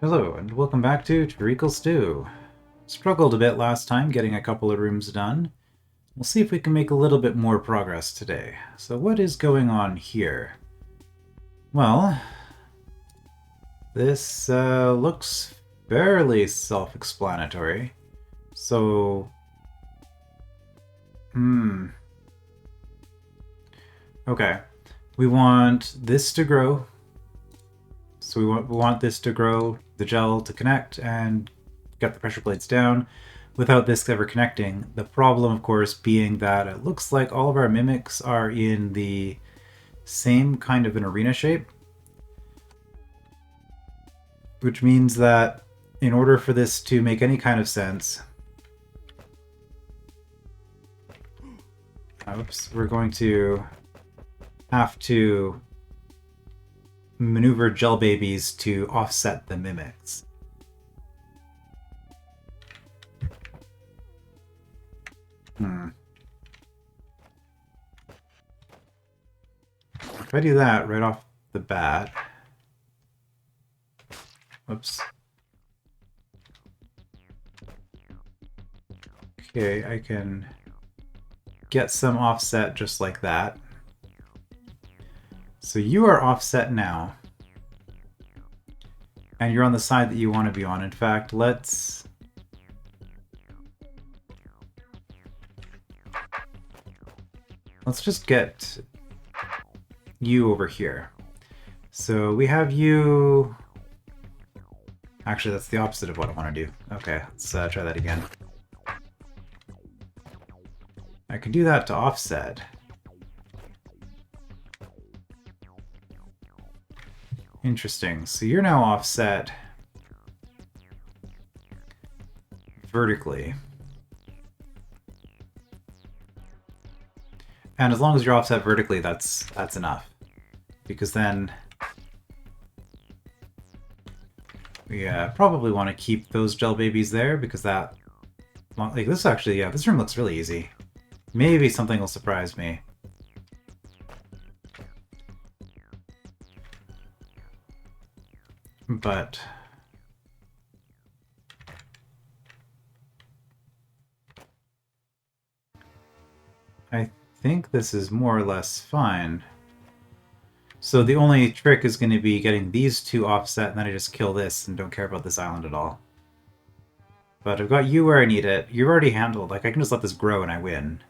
Hello, and welcome back to Treacle Stew. Struggled a bit last time getting a couple of rooms done. We'll see if we can make a little bit more progress today. So what is going on here? Well, this looks fairly self-explanatory. So, okay. We want this to grow. So we want this to grow, the gel to connect, and get the pressure plates down without this ever connecting. The problem, of course, being that it looks like all of our mimics are in the same kind of an arena shape, which means that in order for this to make any kind of sense, we're going to have to maneuver gel babies to offset the mimics. If I do that right off the bat... Whoops. Okay, I can get some offset just like that. So you are offset now. And you're on the side that you want to be on. In fact, let's just get you over here. So we have you... Actually, that's the opposite of what I want to do. Okay, let's try that again. I can do that to offset. Interesting. So you're now offset vertically. And as long as you're offset vertically, that's enough. Because then we probably want to keep those gel babies there, because that... Like, this actually, yeah, this room looks really easy. Maybe something will surprise me. But... I think this is more or less fine. So the only trick is going to be getting these two offset, and then I just kill this and don't care about this island at all. But I've got you where I need it. You're already handled. Like, I can just let this grow and I win.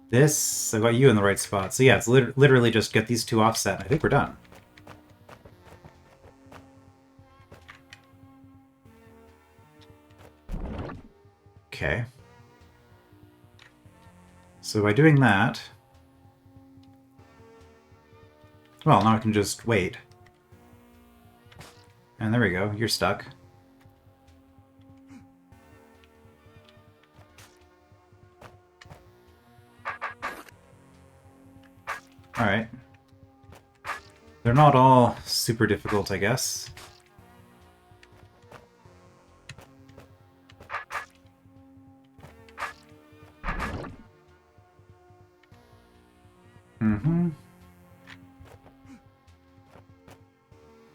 This, I've got you in the right spot. So yeah, it's literally just get these two offset, and I think we're done. Okay. So by doing that... Well, now I can just wait. And there we go, you're stuck. Alright. They're not all super difficult, I guess.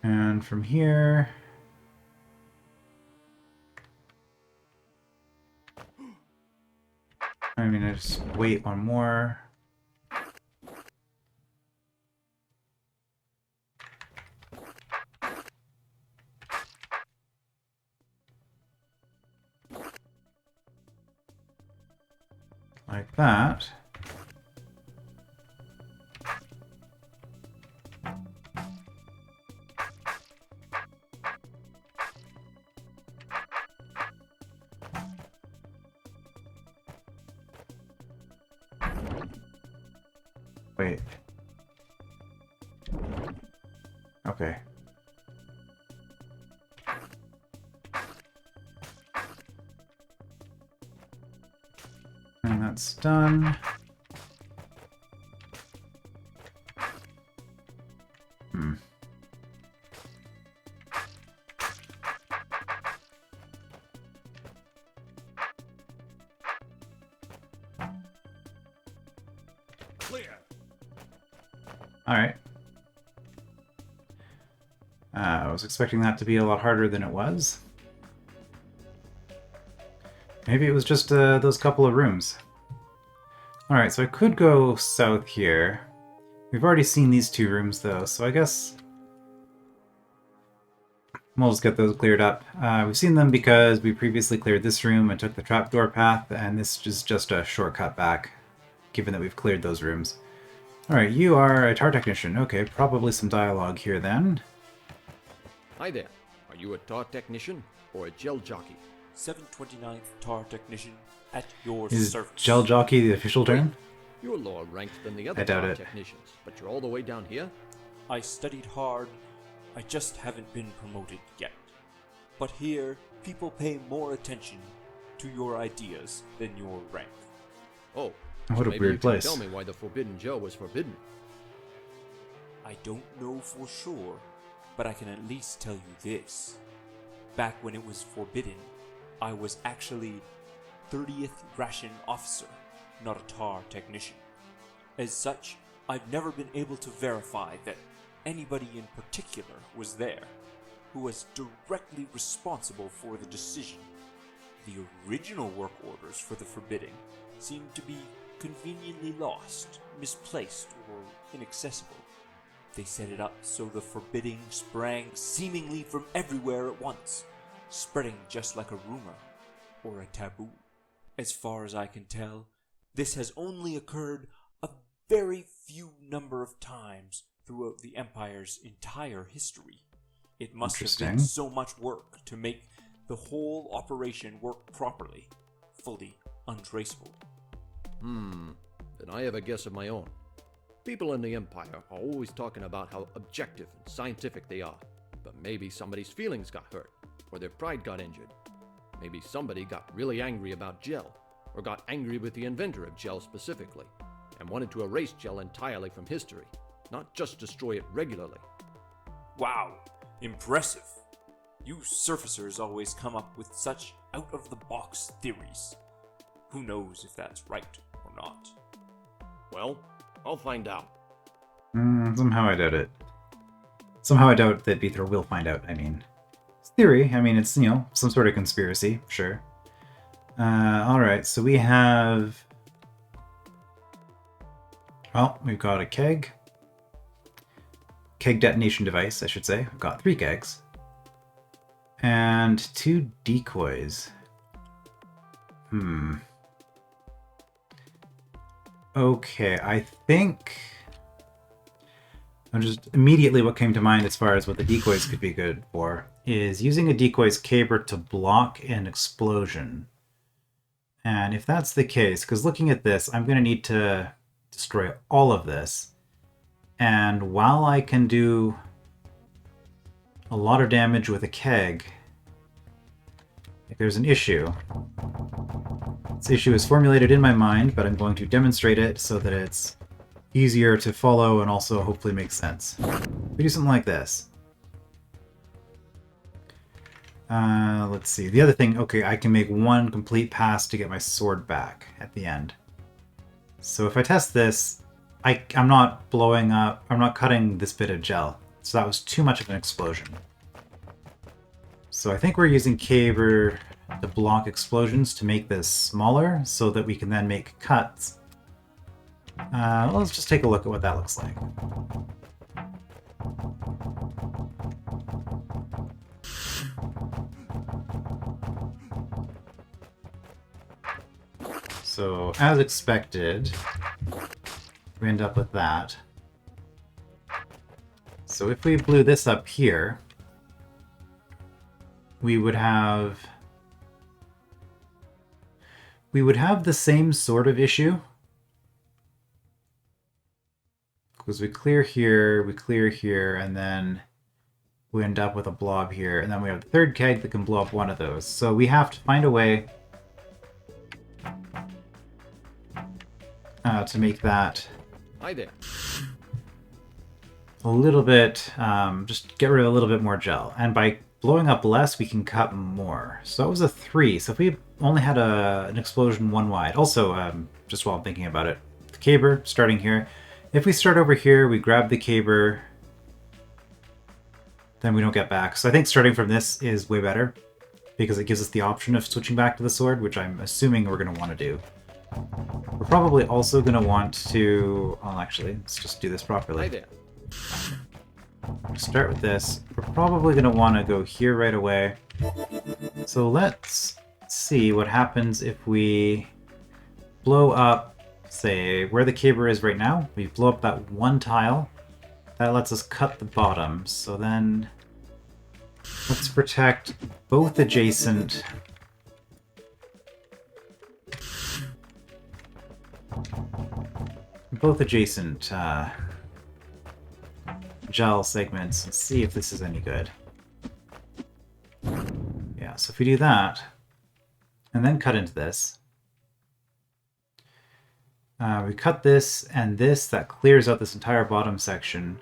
And from here... I mean, I just wait one more. Like that. Wait. Okay. And that's done. Clear. All right. I was expecting that to be a lot harder than it was. Maybe it was just those couple of rooms. Alright, so I could go south here. We've already seen these two rooms, though, so I guess we'll just get those cleared up. We've seen them because we previously cleared this room and took the trapdoor path, and this is just a shortcut back, given that we've cleared those rooms. Alright, you are a tar technician. Okay, probably some dialogue here then. Hi there. Are you a tar technician or a gel jockey? 729th tar technician at your Is service. gel jockey the official term? You're lower ranked than the other I doubt tar it. technicians, but you're all the way down here? I studied hard. I just haven't been promoted yet. But here, people pay more attention to your ideas than your rank. Oh, What so a maybe weird you can place. tell me why the forbidden gel was forbidden. I don't know for sure, but I can at least tell you this. Back when it was forbidden, I was actually 30th ration officer, not a tar technician. As such, I've never been able to verify that anybody in particular was there, who was directly responsible for the decision. The original work orders for the forbidding seemed to be conveniently lost, misplaced, or inaccessible. They set it up so the forbidding sprang seemingly from everywhere at once, spreading just like a rumor or a taboo. As far as I can tell, this has only occurred a very few number of times throughout the Empire's entire history. It must have been Interesting. so much work to make the whole operation work properly, fully untraceable. Then I have a guess of my own. People in the Empire are always talking about how objective and scientific they are, but maybe somebody's feelings got hurt, or their pride got injured. Maybe somebody got really angry about gel, or got angry with the inventor of gel specifically, and wanted to erase gel entirely from history, not just destroy it regularly. Wow, impressive. You surfacers always come up with such out-of-the-box theories. Who knows if that's right or not? Well, I'll find out. Somehow I doubt it. Somehow I doubt that Beethro will find out, I mean. It's theory, I mean, it's, you know, some sort of conspiracy, sure. Alright, so we have... Well, we've got a keg. Keg detonation device, I should say. We've got 3 kegs. And 2 decoys. Okay, I think... Just immediately what came to mind as far as what the decoys could be good for is using a decoy's caber to block an explosion. And if that's the case, because looking at this, I'm going to need to destroy all of this. And while I can do a lot of damage with a keg, if there's an issue. This issue is formulated in my mind, but I'm going to demonstrate it so that it's easier to follow and also hopefully make sense. We do something like this. Let's see. The other thing, okay, I can make one complete pass to get my sword back at the end. So if I test this, I'm not blowing up, I'm not cutting this bit of gel. So that was too much of an explosion. So I think we're using caber to block explosions to make this smaller so that we can then make cuts. Let's just take a look at what that looks like. So, as expected, we end up with that. So if we blew this up here, we would have the same sort of issue. Because we clear here, and then we end up with a blob here, and then we have the third keg that can blow up one of those. So we have to find a way to make that Hi there. a little bit, just get rid of a little bit more gel. And by blowing up less, we can cut more. So that was a 3. So if we only had an explosion one wide. Also, just while I'm thinking about it, the caber starting here. If we start over here, we grab the caber, then we don't get back. So I think starting from this is way better, because it gives us the option of switching back to the sword, which I'm assuming we're going to want to do. We're probably also going to want to... Well, actually, let's just do this properly. Hi there. Start with this. We're probably going to want to go here right away. So let's see what happens if we blow up, say, where the caber is right now. We blow up that one tile. That lets us cut the bottom. So then let's protect both adjacent... gel segments and see if this is any good. Yeah, so if we do that, and then cut into this, we cut this and this, that clears out this entire bottom section,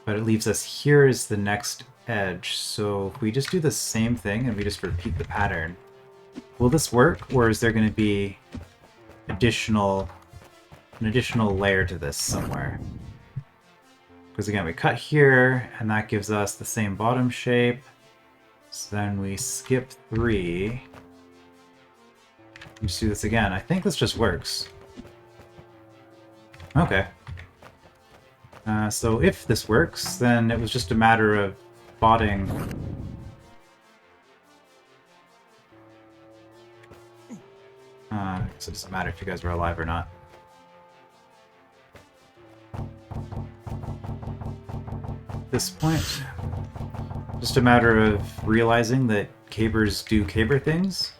but it leaves us here is the next edge. So if we just do the same thing and we just repeat the pattern, will this work, or is there going to be an additional layer to this somewhere? Because again, we cut here, and that gives us the same bottom shape. So then we skip 3. Let's do this again. I think this just works. Okay. So if this works, then it was just a matter of botting... so it doesn't matter if you guys were alive or not. At this point, just a matter of realizing that cabers do caber things.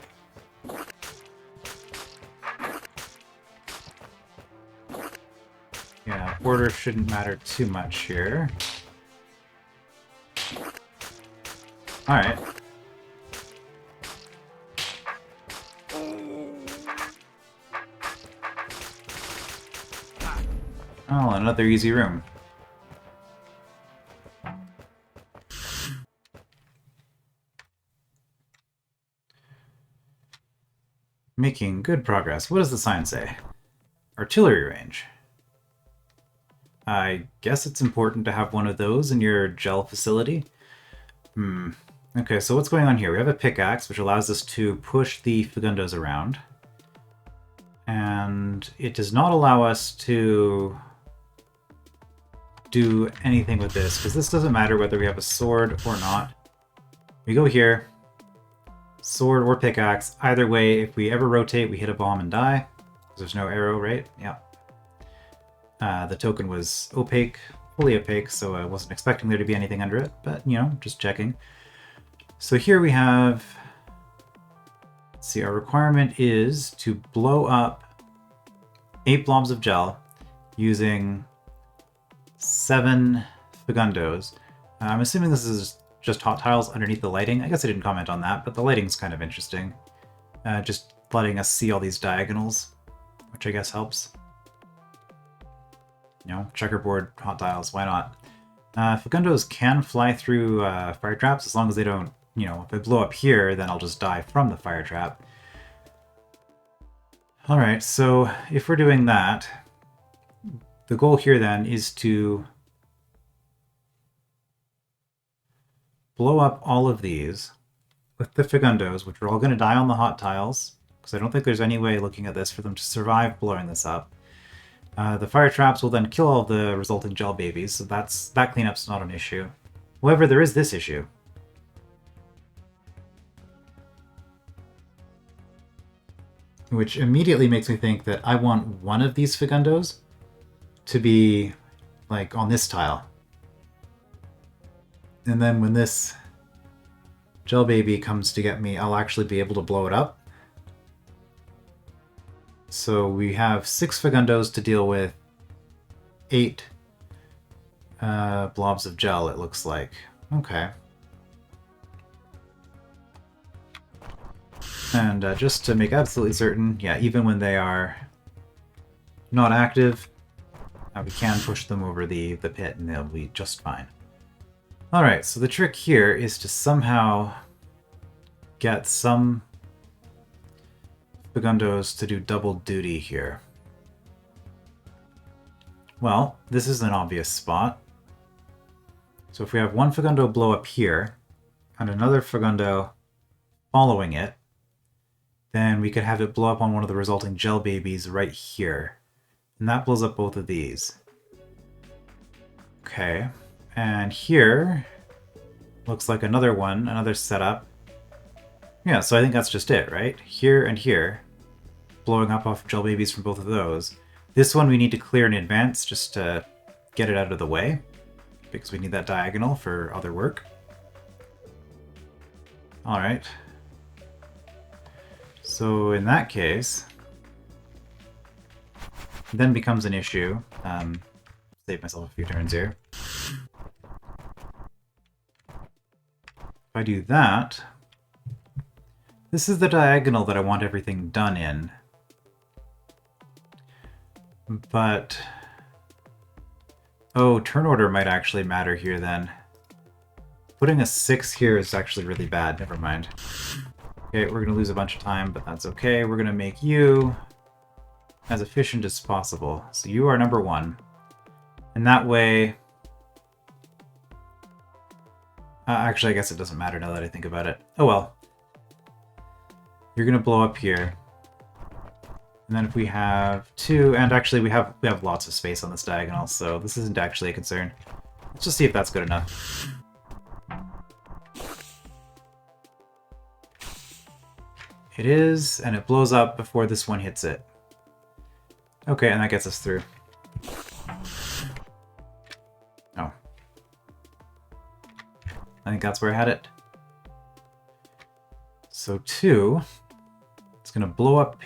Yeah, order shouldn't matter too much here. Alright. Oh, another easy room. Making good progress. What does the sign say? Artillery range. I guess it's important to have one of those in your gel facility. Okay, so what's going on here? We have a pickaxe, which allows us to push the Fagundos around. And it does not allow us to do anything with this, because this doesn't matter whether we have a sword or not. We go here, sword or pickaxe. Either way, if we ever rotate, we hit a bomb and die. There's no arrow, right? Yeah. The token was opaque, fully opaque, so I wasn't expecting there to be anything under it, but, you know, just checking. So here we have... Let's see, our requirement is to blow up 8 blobs of gel using 7 Fagundos. I'm assuming this is just hot tiles underneath the lighting. I guess I didn't comment on that, but the lighting's kind of interesting. Just letting us see all these diagonals, which I guess helps. You know, checkerboard, hot tiles, why not? Fagundos can fly through fire traps as long as they don't, you know, if they blow up here, then I'll just die from the fire trap. Alright, so if we're doing that, the goal here then is to blow up all of these with the Fagundos, which are all going to die on the hot tiles, because I don't think there's any way looking at this for them to survive blowing this up. The fire traps will then kill all the resulting gel babies, so that cleanup's not an issue. However, there is this issue. Which immediately makes me think that I want one of these Fagundos to be, like, on this tile. And then when this gel baby comes to get me, I'll actually be able to blow it up. So we have 6 Fagundos to deal with 8 blobs of gel, it looks like. Okay. And just to make absolutely certain, yeah, even when they are not active, we can push them over the pit and they'll be just fine. Alright, so the trick here is to somehow get some Fagundos to do double duty here. Well, this is an obvious spot. So if we have one Fagundo blow up here, and another Fagundo following it, then we could have it blow up on one of the resulting gel babies right here. And that blows up both of these. Okay. And here looks like another one, another setup. Yeah, so I think that's just it, right? Here and here, blowing up off gel babies from both of those. This one we need to clear in advance just to get it out of the way, because we need that diagonal for other work. Alright. So in that case, then becomes an issue. Save myself a few turns here. If I do that, this is the diagonal that I want everything done in. But... oh, turn order might actually matter here then. Putting a 6 here is actually really bad, never mind. Okay, we're gonna lose a bunch of time, but that's okay. We're gonna make you as efficient as possible. So you are number 1. And that way... actually, I guess it doesn't matter now that I think about it. Oh well. You're gonna blow up here. And then if we have 2, and actually we have lots of space on this diagonal, so this isn't actually a concern. Let's just see if that's good enough. It is, and it blows up before this one hits it. Okay, and that gets us through. Oh. I think that's where I had it. So 2, it's gonna blow up.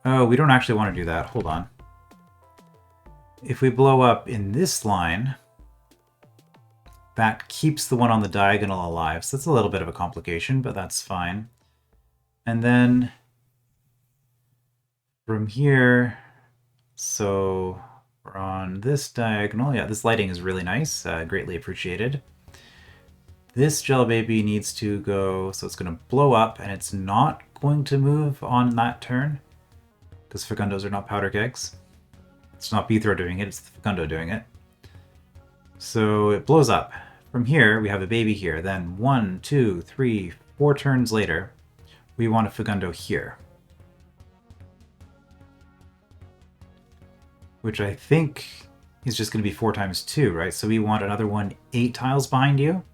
Oh, we don't actually want to do that. Hold on. If we blow up in this line, that keeps the one on the diagonal alive. So that's a little bit of a complication, but that's fine. And then from here, so we're on this diagonal. Yeah, this lighting is really nice. Greatly appreciated. This gel baby needs to go, so it's going to blow up, and it's not going to move on that turn, because Fagundos are not powder kegs. It's not Bithro doing it, it's the Fagundo doing it. So it blows up. From here, we have a baby here. Then 1, 2, 3, 4 turns later, we want a Fagundo here. Which I think is just going to be 4 times 2, right? So we want another one 8 tiles behind you.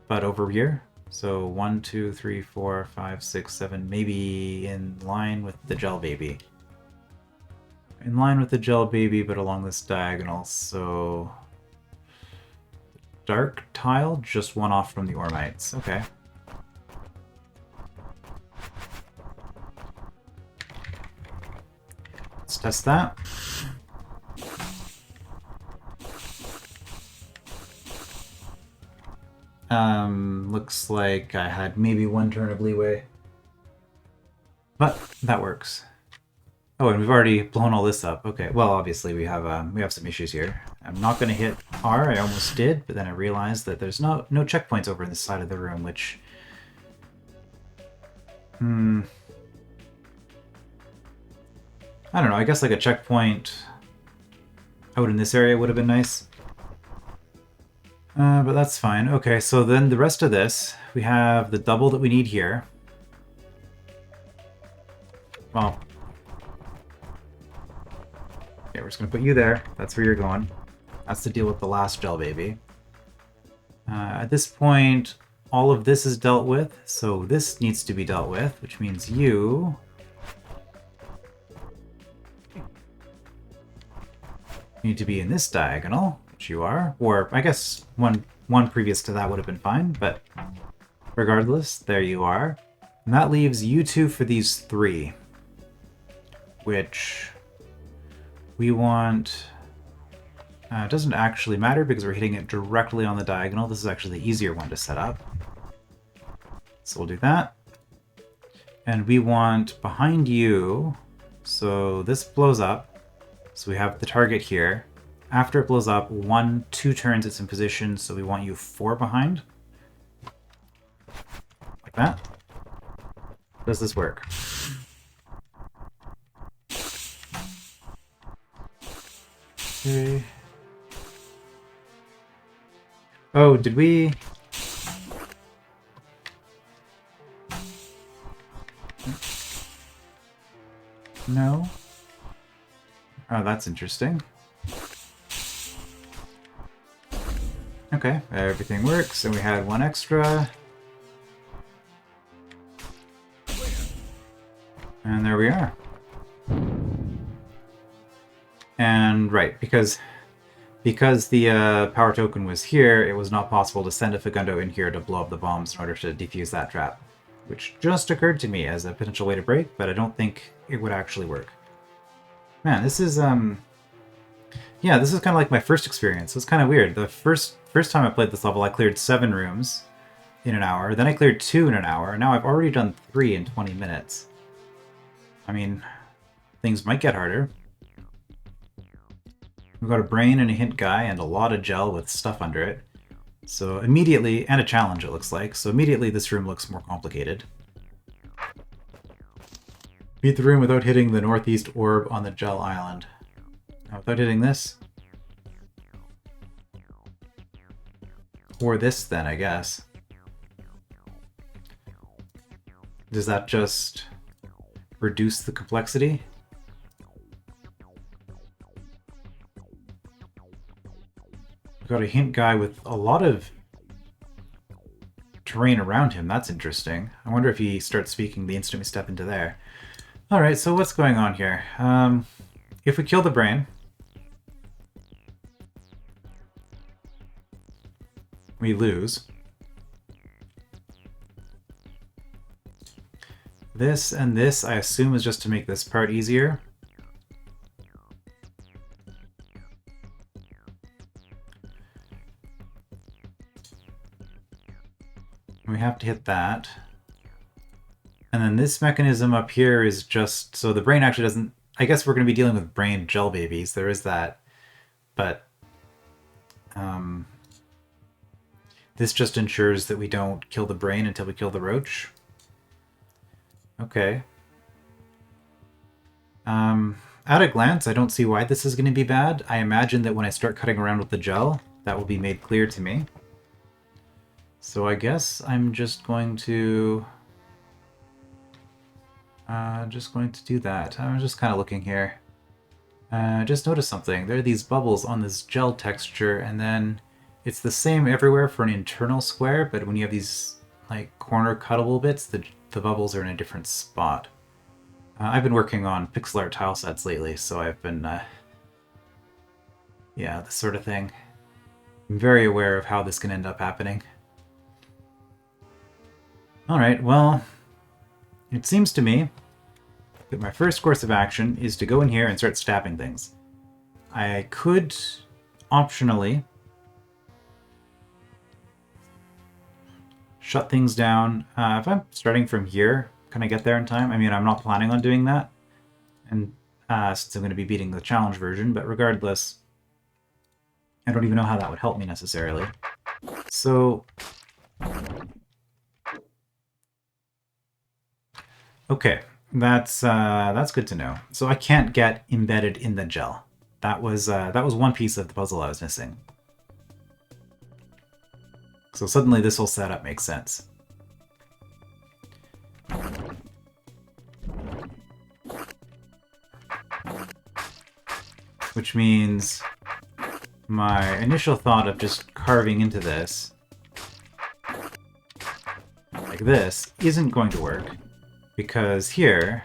But over here. So 1, 2, 3, 4, 5, 6, 7, maybe in line with the gel baby. In line with the gel baby, but along this diagonal. So dark tile, just one off from the Ormites. Okay. Let's test that. Looks like I had maybe 1 turn of leeway. But that works. Oh, and we've already blown all this up. Okay, well, obviously we have some issues here. I'm not going to hit R. I almost did, but then I realized that there's no checkpoints over in this side of the room, which... I don't know, I guess like a checkpoint out in this area would have been nice. But that's fine. Okay, so then the rest of this, we have the double that we need here. Well... okay, we're just going to put you there. That's where you're going. That's to deal with the last gel baby. At this point, all of this is dealt with, so this needs to be dealt with, which means you... need to be in this diagonal, which you are. Or, I guess, one previous to that would have been fine, but regardless, there you are. And that leaves you 2 for these 3, which... we want... it doesn't actually matter because we're hitting it directly on the diagonal. This is actually the easier one to set up. So we'll do that. And we want behind you, so this blows up. So we have the target here. After it blows up, 1, 2 turns it's in position, so we want you 4 behind. Like that. Does this work? Okay. Oh, did we... No? Oh, that's interesting. Okay, everything works, and we had one extra. And there we are. And right, because the power token was here, it was not possible to send a Fagundo in here to blow up the bombs in order to defuse that trap. Which just occurred to me as a potential way to break, but I don't think it would actually work. Man, this is, yeah, this is kind of like my first experience. It's kind of weird. The first time I played this level, I cleared 7 rooms in an hour. Then I cleared 2 in an hour. And now I've already done 3 in 20 minutes. I mean, things might get harder. We've got a brain and a hint guy and a lot of gel with stuff under it. So immediately, and a challenge it looks like, so immediately this room looks more complicated. Beat the room without hitting the northeast orb on the gel island. Now, without hitting this? Or this then, I guess. Does that just reduce the complexity? Got a hint guy with a lot of terrain around him. That's interesting. I wonder if he starts speaking the instant we step into there. Alright, so what's going on here? If we kill the brain, we lose. This and this, I assume, is just to make this part easier. We have to hit that. And then this mechanism up here is just... So the brain actually doesn't... I guess we're going to be dealing with brain gel babies. There is that. But... this just ensures that we don't kill the brain until we kill the roach. Okay. At a glance, I don't see why this is going to be bad. I imagine that when I start cutting around with the gel, that will be made clear to me. So I guess I'm just going to do that. I'm just kind of looking here. Just noticed something. There are these bubbles on this gel texture, and then it's the same everywhere for an internal square, but when you have these like corner cuttable bits, the bubbles are in a different spot. I've been working on pixel art tile sets lately, so I've been, yeah, this sort of thing. I'm very aware of how this can end up happening. Alright, well, it seems to me that my first course of action is to go in here and start stabbing things. I could optionally shut things down. If I'm starting from here, can I get there in time? I mean, I'm not planning on doing that, and since I'm going to be beating the challenge version, but regardless, I don't even know how that would help me necessarily. So... okay, that's good to know. So I can't get embedded in the gel. That was one piece of the puzzle I was missing. So suddenly this whole setup makes sense. Which means my initial thought of just carving into this like this isn't going to work. Because here,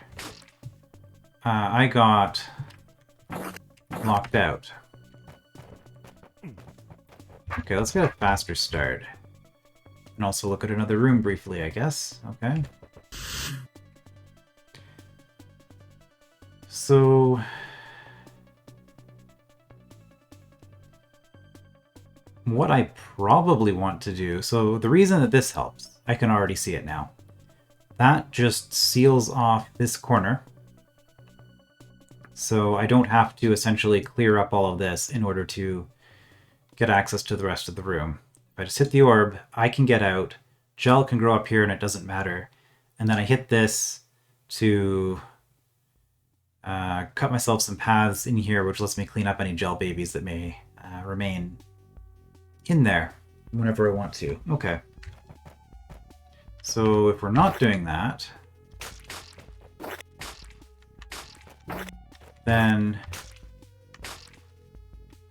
I got locked out. Okay, let's get a faster start. And also look at another room briefly, I guess. Okay. So... what I probably want to do... So the reason that this helps, I can already see it now. That just seals off this corner. So I don't have to essentially clear up all of this in order to get access to the rest of the room. If I just hit the orb, I can get out. Gel can grow up here and it doesn't matter. And then I hit this to cut myself some paths in here, which lets me clean up any gel babies that may remain in there. whenever I want to. Okay. So if we're not doing that, then...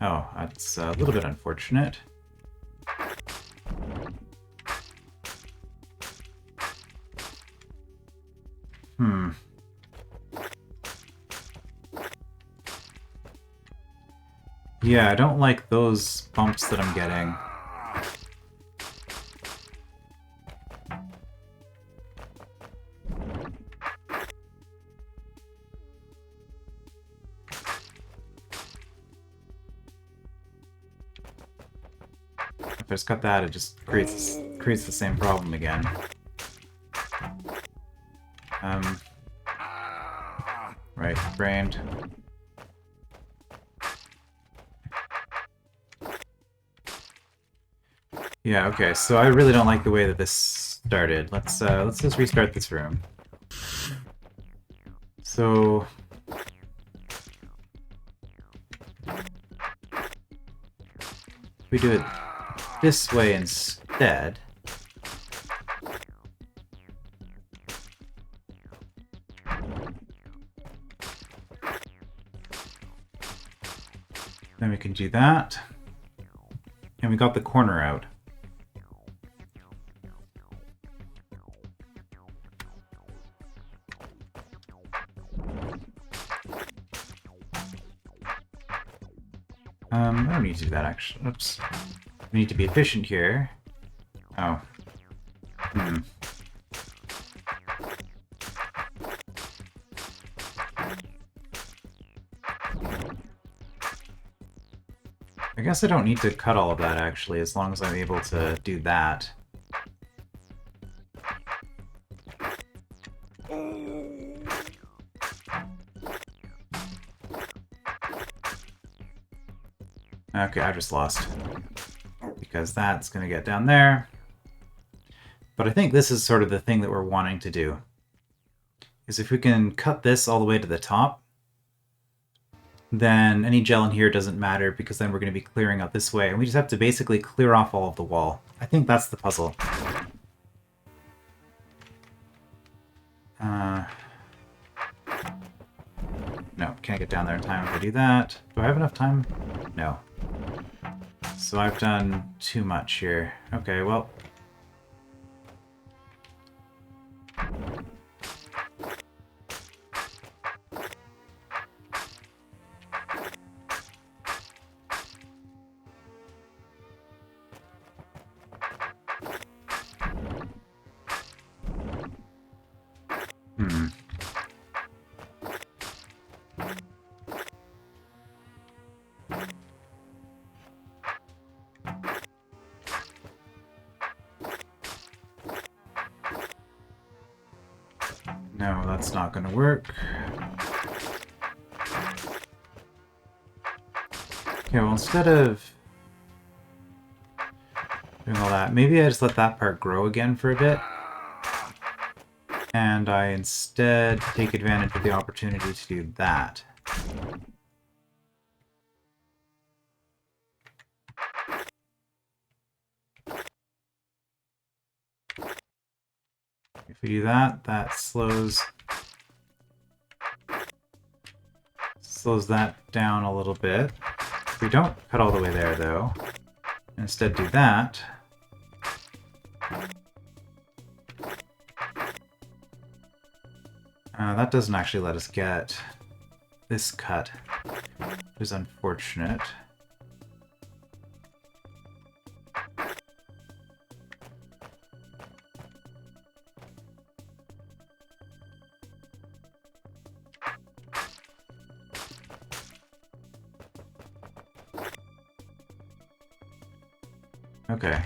Oh, that's a little bit unfortunate. Yeah, I don't like those bumps that I'm getting. If I just cut that, it just creates the same problem again. Right, brained. Yeah, okay, so I really don't like the way that this started. Let's just restart this room. So... we do it this way instead. Then we can do that. And we got the corner out. I don't need to do that, actually. Oops. We need to be efficient here. Oh. I guess I don't need to cut all of that, actually, as long as I'm able to do that. Okay, I just lost. Because that's going to get down there. But I think this is sort of the thing that we're wanting to do. Is if we can cut this all the way to the top, then any gel in here doesn't matter, because then we're going to be clearing out this way. And we just have to basically clear off all of the wall. I think that's the puzzle. No, can't get down there in time if I do that. Do I have enough time? No. So I've done too much here. Okay, well... No, that's not going to work. Okay, well, instead of doing all that, maybe I just let that part grow again for a bit. And I instead take advantage of the opportunity to do that. If we do that, that slows that down a little bit. If we don't cut all the way there, though, and instead do that, that doesn't actually let us get this cut, which is unfortunate. Okay.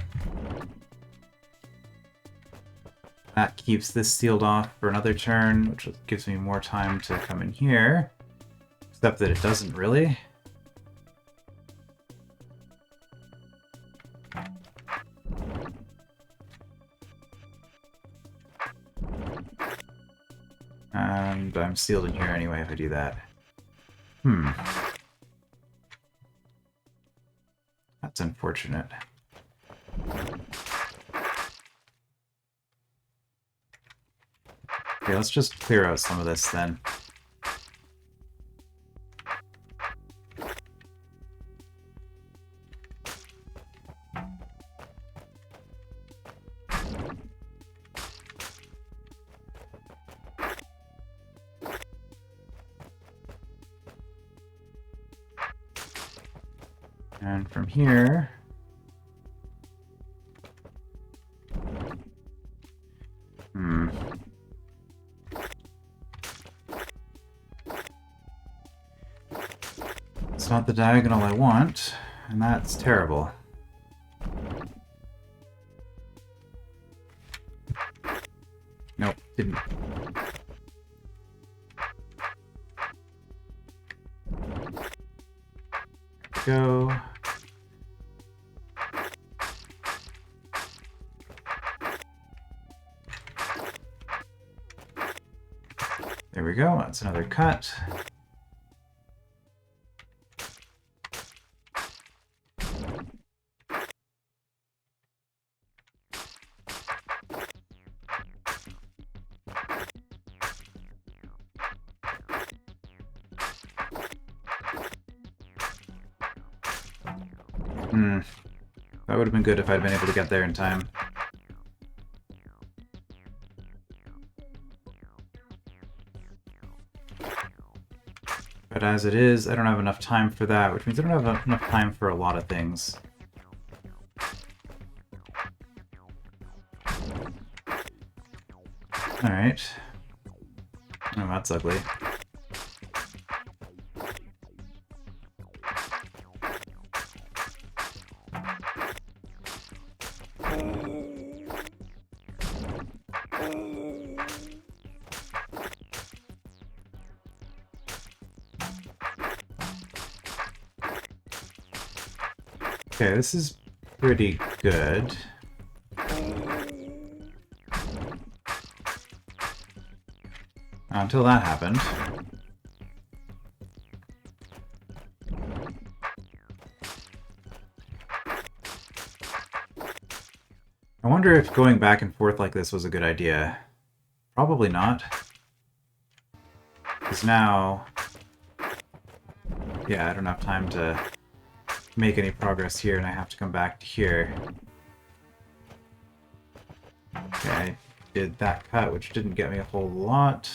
That keeps this sealed off for another turn, which gives me more time to come in here. Except that it doesn't really. And I'm sealed in here anyway if I do that. That's unfortunate. let's just clear out some of this then. And from here... It's not the diagonal I want, and that's terrible. Nope, didn't. Go. There we go, that's another cut. That would have been good if I'd been able to get there in time. But as it is, I don't have enough time for that, which means I don't have enough time for a lot of things. Alright. Oh, that's ugly. Okay, this is pretty good. Until that happened. I wonder if going back and forth like this was a good idea. Probably not. Because now... yeah, I don't have time to make any progress here, and I have to come back to here. Okay, I did that cut, which didn't get me a whole lot.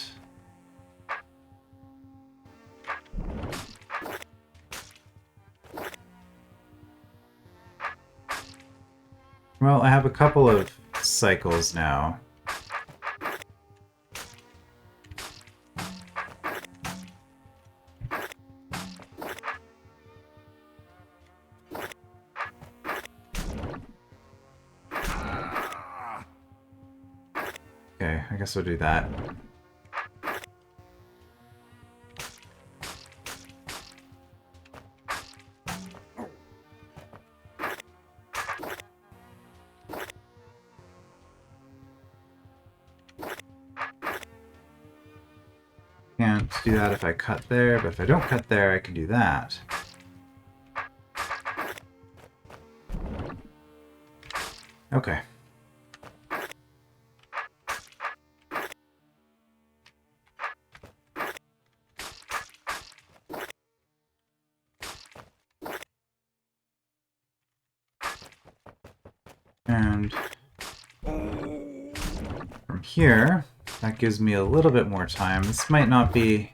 Well, I have a couple of cycles now. Okay, I guess we'll do that. Can't do that if I cut there, but if I don't cut there, I can do that. Okay. And from here, that gives me a little bit more time. This might not be...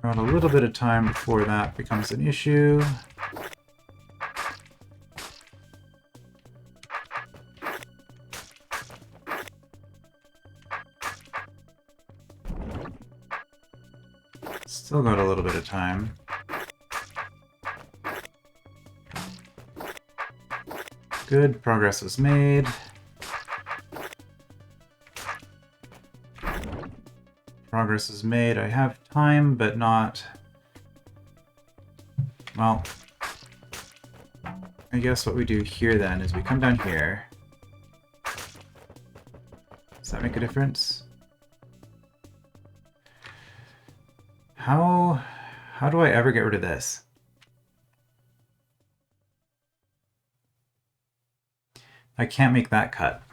Got a little bit of time before that becomes an issue. Still got a little bit of time. Good, progress was made. Progress is made. I have time, but not... Well, I guess what we do here then is we come down here. Does that make a difference? How do I ever get rid of this? I can't make that cut.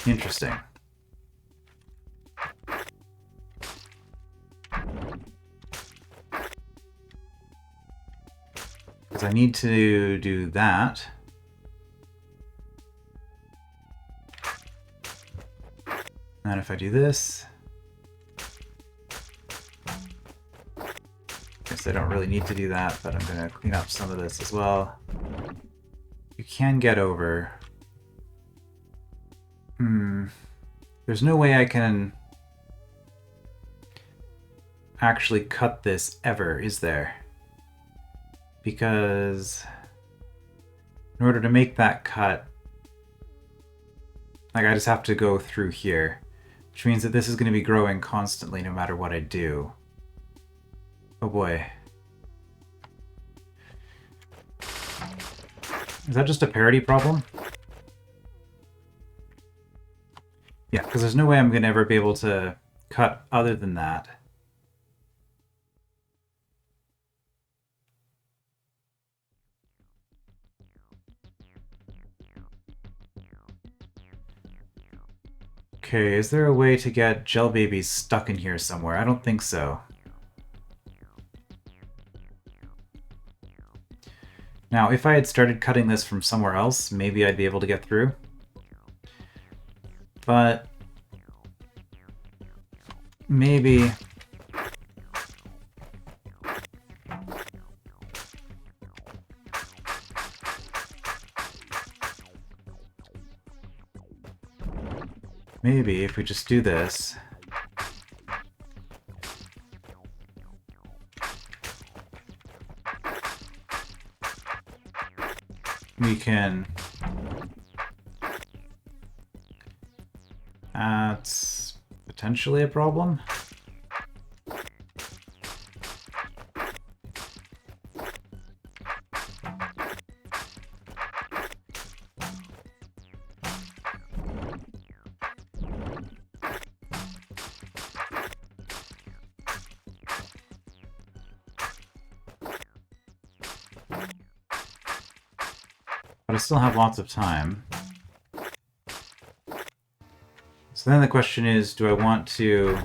Interesting. Because I need to do that. And if I do this... Guess I don't really need to do that, but I'm going to clean up some of this as well. You can get over. There's no way I can actually cut this ever, is there? Because in order to make that cut, like, I just have to go through here, which means that this is going to be growing constantly no matter what I do. Oh boy. Is that just a parity problem? Yeah, because there's no way I'm going to ever be able to cut other than that. Okay, is there a way to get gel babies stuck in here somewhere? I don't think so. Now, if I had started cutting this from somewhere else, maybe I'd be able to get through. But maybe... Maybe if we just do this... we can... That's potentially a problem. But I still have lots of time. So then the question is, do I want to...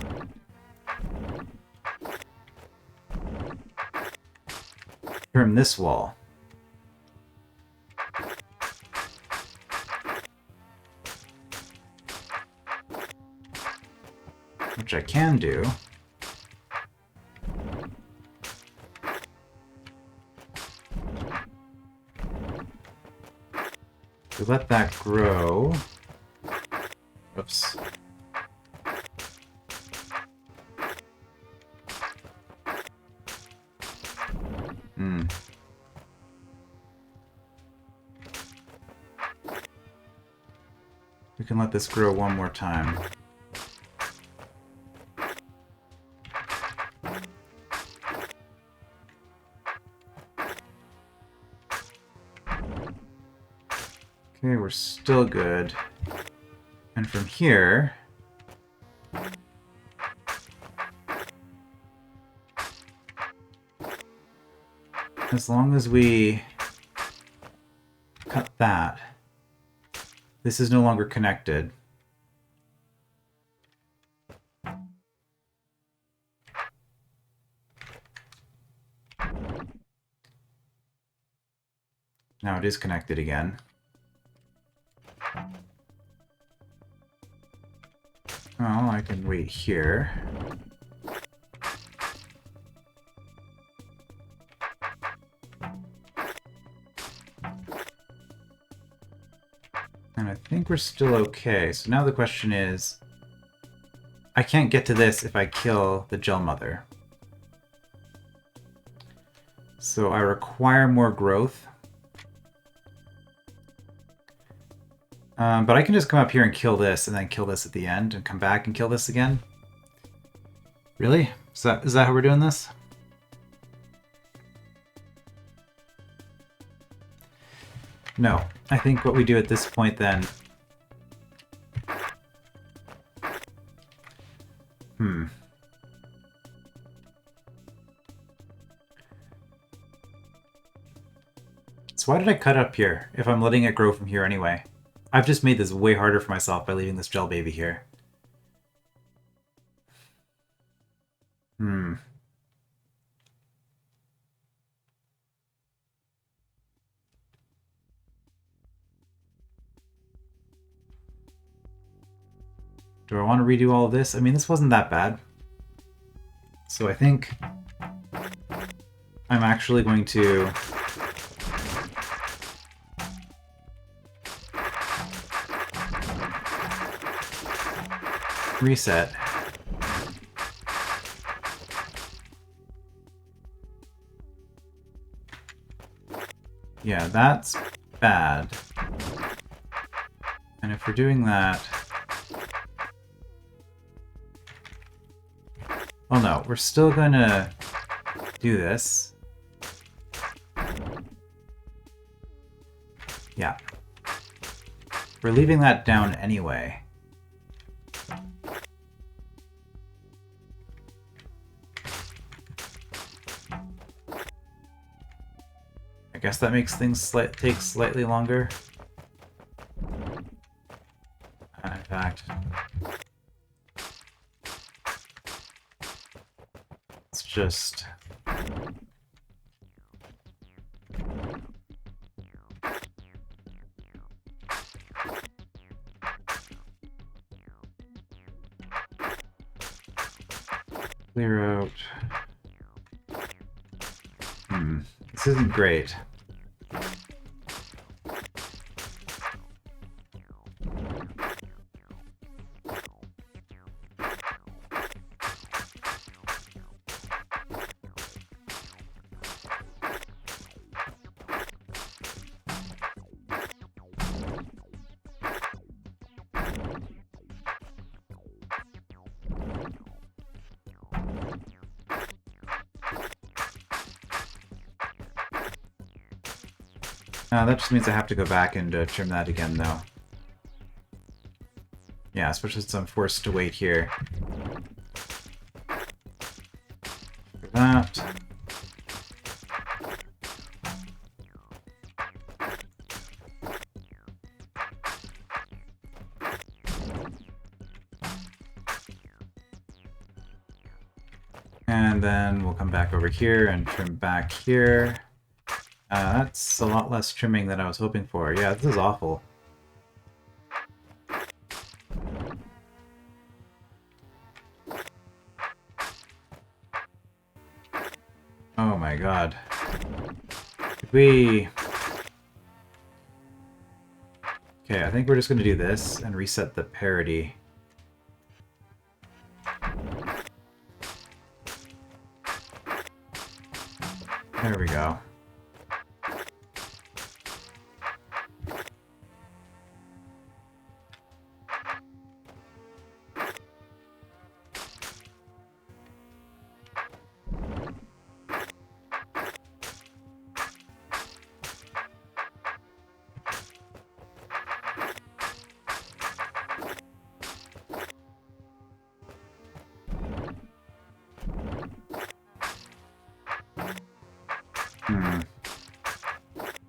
trim this wall? Which I can do. To let that grow. Oops. We can let this grow one more time. Okay, we're still good. And from here... as long as we cut that, this is no longer connected. Now it is connected again. Well, I can wait here. And I think we're still okay. So now the question is, I can't get to this if I kill the gel mother. So I require more growth. But I can just come up here and kill this, and then kill this at the end, and come back and kill this again. Really? Is that how we're doing this? No. I think what we do at this point then... Why did I cut up here if I'm letting it grow from here anyway? I've just made this way harder for myself by leaving this gel baby here. Hmm. Do I want to redo all of this? I mean, this wasn't that bad. So I think I'm actually going to reset. Yeah, that's bad. And if we're doing that... Oh no, we're still gonna do this. Yeah. We're leaving that down anyway. I guess that makes things take slightly longer. In fact, let's just... clear out... This isn't great. That just means I have to go back and trim that again, though. Yeah, especially since I'm forced to wait here. For that. And then we'll come back over here and trim back here. That's a lot less trimming than I was hoping for. Yeah, this is awful. Oh my god. Could we... Okay, I think we're just going to do this and reset the parity. There we go.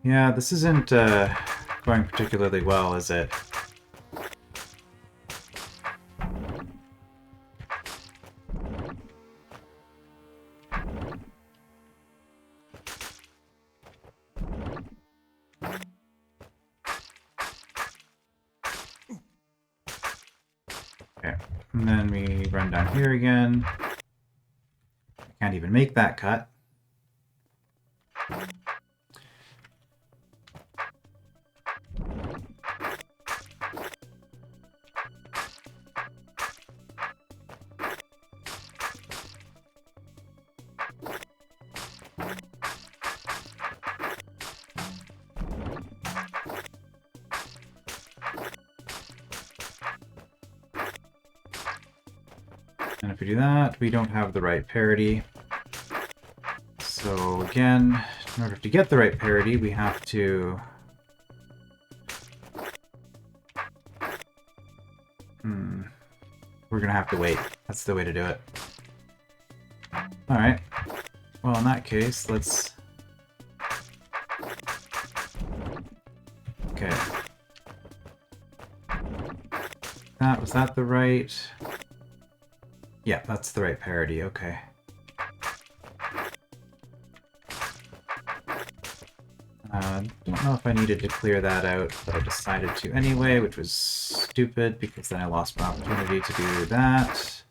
Yeah, this isn't going particularly well, is it? Okay, and then we run down here again. Can't even make that cut. And if we do that, we don't have the right parity. So again, in order to get the right parity, we have to... We're gonna have to wait. That's the way to do it. Alright. Well, in that case, let's Okay. Was that the right... Yeah, that's the right parity, okay. Don't know if I needed to clear that out, but I decided to anyway, which was stupid, because then I lost my opportunity to do that.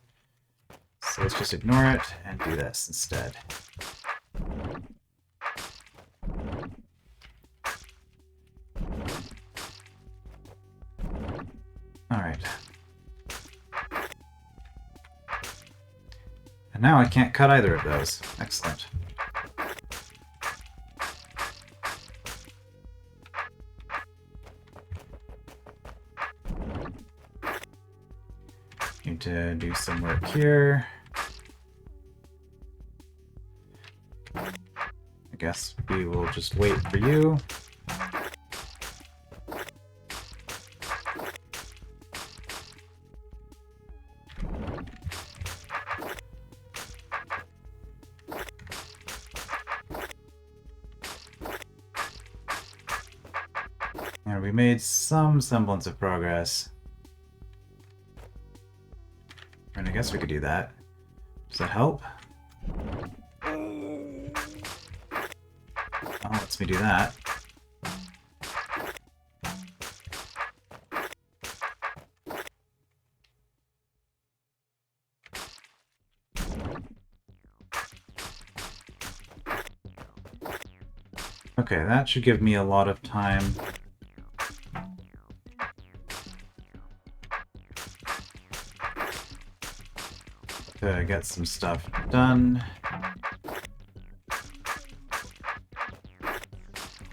So let's just ignore it and do this instead. Alright. And now I can't cut either of those. Excellent. Need to do some work here. I guess we will just wait for you. And we made some semblance of progress. And I guess we could do that. Does that help? Oh, lets me do that. Okay, that should give me a lot of time. To get some stuff done.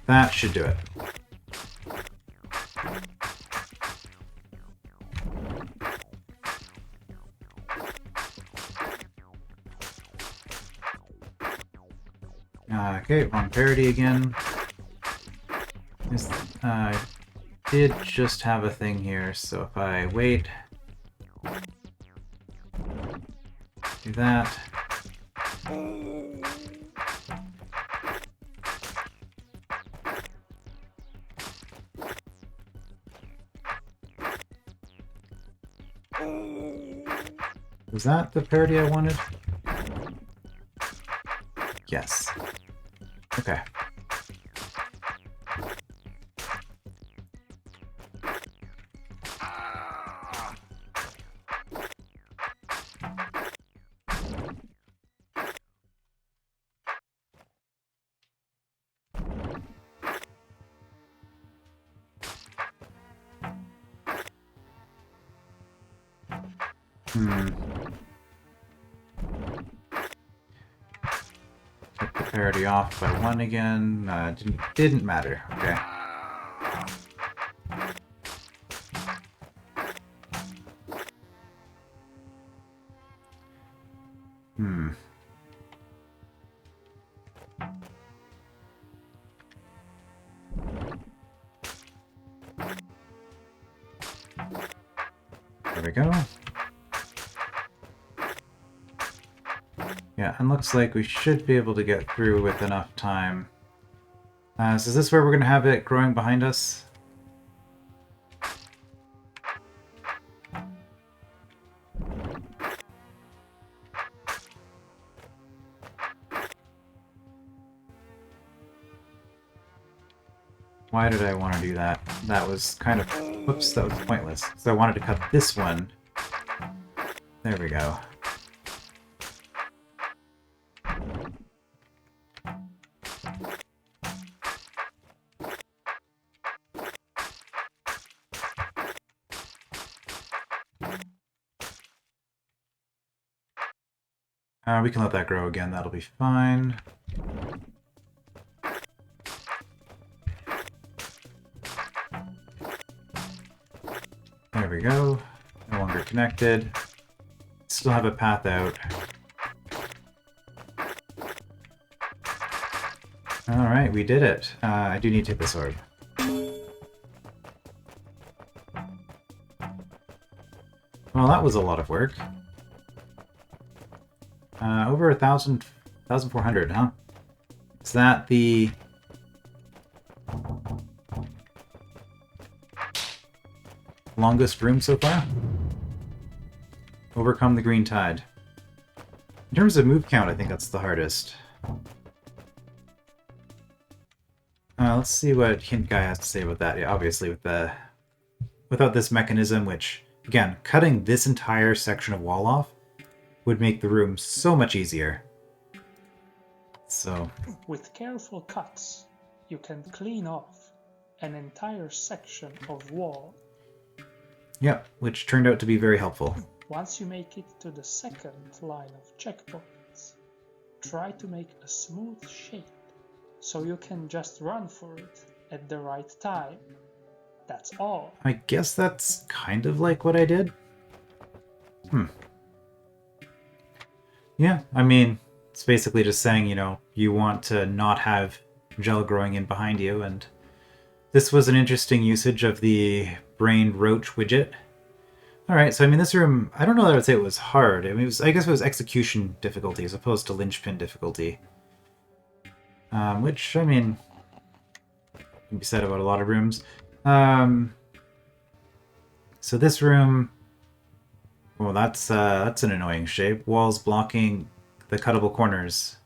That should do it. Okay, wrong parity again. I did just have a thing here, so if I wait... do that. Was that the parity I wanted? Yes. Okay. Took the parity off by 1 again. Didn't matter. Okay. There we go. Yeah, and looks like we should be able to get through with enough time. So is this where we're going to have it growing behind us? Why did I want to do that? That was kind of... Whoops, that was pointless. So I wanted to cut this one. There we go. We can let that grow again, that'll be fine. There we go. No longer connected. Still have a path out. Alright, we did it. I do need to hit this orb. Well, that was a lot of work. Over 1,400, huh? Is that the... longest room so far. Overcome the green tide. In terms of move count, I think that's the hardest. Let's see what Hint Guy has to say about that. Yeah, obviously, without this mechanism, which, again, cutting this entire section of wall off would make the room so much easier. So, With careful cuts, you can clean off an entire section of wall. yeah, which turned out to be very helpful. Once you make it to the second line of checkpoints, try to make a smooth shape so you can just run for it at the right time. That's all. I guess that's kind of like what I did. Yeah, I mean, it's basically just saying, you want to not have gel growing in behind you, and this was an interesting usage of the brain roach widget. Alright, so I mean, this room, I don't know that I would say it was hard. I mean, I guess it was execution difficulty as opposed to linchpin difficulty. Which, I mean, can be said about a lot of rooms. So this room, well, that's an annoying shape. Walls blocking the cuttable corners.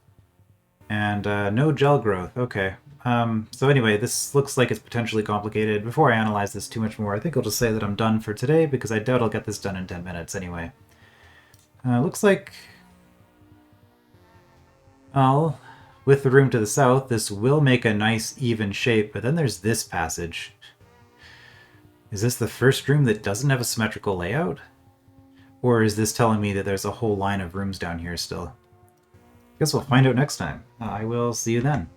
And no gel growth, okay. So anyway, this looks like it's potentially complicated. Before I analyze this too much more, I think I'll just say that I'm done for today, because I doubt I'll get this done in 10 minutes anyway. Looks like... Well, with the room to the south, this will make a nice even shape, but then there's this passage. Is this the first room that doesn't have a symmetrical layout? Or is this telling me that there's a whole line of rooms down here still? Guess we'll find out next time. I will see you then.